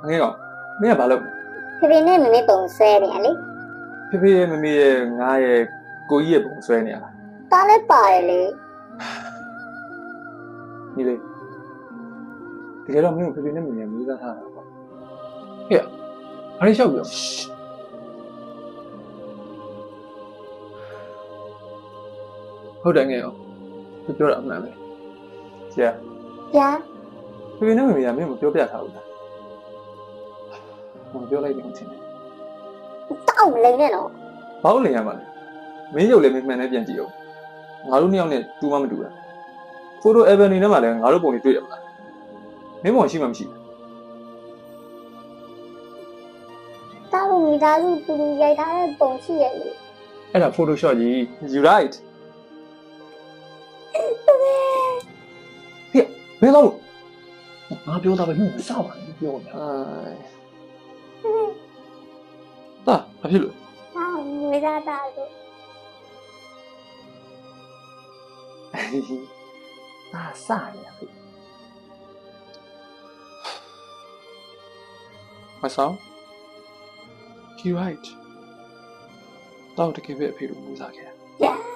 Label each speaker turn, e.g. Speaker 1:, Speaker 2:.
Speaker 1: ငယ်ကောင်မင်းကဘာလုပ်လဲ
Speaker 2: ဖေဖေနဲ့မမေပုံဆွဲနေရလေ
Speaker 1: ဖေဖေရဲ့မမေရဲ့ငါရဲ့ကိုကြီးရဲ့ပုံဆွဲနေရတာ
Speaker 2: တားလည်းပါတယ်လေ
Speaker 1: ညီလေးတကယ်တော့မင်းကိုဖေဖေနဲ့မမေရဲ့မွေးစားထားတာပေါ့ဟဲ့ဘာလို့ရှောက်ပြောဟုတ်တယ်ငယ်ကောင်သူပြောတာအမှန်ပဲကျာ
Speaker 2: ဗျာ
Speaker 1: ဖေဖေနဲ့မမေကမင်းကိုပြောပြထားဘူးလားဟောပြောလိုက်တယ်ချင်းတယ်
Speaker 2: တောက်မလိမ့်နဲ့နော်
Speaker 1: ဘာလို့လင်ရမှာလဲမင်းရုပ်လည်းမင်းမှန်နဲ့ပြန်ကြည့်အောင်ငါတို့နှစ်ယောက်နဲ့တူမှမတူဘူးဖိုတို Ebony နဲ့မှလည်းငါတို့ပုံတွေတွေ့ရမလားမင်းပုံရှိမှမရှိဘူး
Speaker 2: တောက်မိသားစုတူတူရိုက်ထားတဲ့ပုံရှိရလေ
Speaker 1: အဲ့ဒါ Photoshop ကြီး you right ဟဲ့ဘယ်တော့ငါပြောတာပဲမင်းစပါနဲ့ပြောနေတာဘာဖြစ်လို့
Speaker 2: ဟာငွေသားတာလို့
Speaker 1: ဒါစရပြီမဆောင် you right တော့တကယ်ပဲအဖေတို့မူးစားခဲ့
Speaker 2: ဗျာ